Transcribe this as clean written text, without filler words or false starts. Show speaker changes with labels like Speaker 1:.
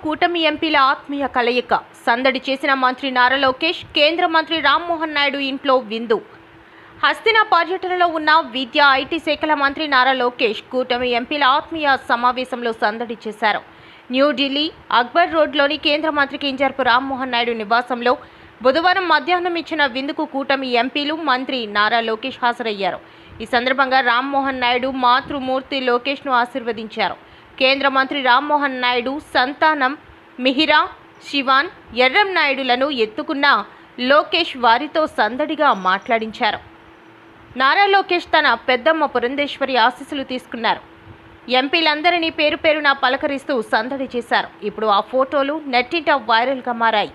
Speaker 1: కూటమి ఎంపీల ఆత్మీయ కలయిక సందడి చేసిన మంత్రి నారా లోకేష్, కేంద్ర మంత్రి రామ్మోహన్ నాయుడు ఇంట్లో విందు. హస్తిన పర్యటనలో ఉన్న విద్యా, ఐటీ శాఖల మంత్రి నారా లోకేష్ కూటమి ఎంపీల ఆత్మీయ సమావేశంలో సందడి చేశారు. న్యూఢిల్లీ అక్బర్ రోడ్లోని కేంద్ర మంత్రికి ఇంజర్పు రామ్మోహన్ నాయుడు నివాసంలో బుధవారం మధ్యాహ్నం ఇచ్చిన విందుకు కూటమి ఎంపీలు, మంత్రి నారా లోకేష్ హాజరయ్యారు. ఈ సందర్భంగా రామ్మోహన్ నాయుడు మాతృమూర్తి లోకేష్ను ఆశీర్వదించారు. కేంద్ర మంత్రి రామ్మోహన్ నాయుడు సంతానం మిహిరా, శివాన్, ఎర్రం నాయుడులను ఎత్తుకున్న లోకేష్ వారితో సందడిగా మాట్లాడించారు. నారా లోకేష్ తన పెద్దమ్మ పురంధేశ్వరి ఆశీస్సులు తీసుకున్నారు. ఎంపీలందరినీ పేరు పేరున పలకరిస్తూ సందడి చేశారు. ఇప్పుడు ఆ ఫోటోలు నెట్టింట వైరల్గా మారాయి.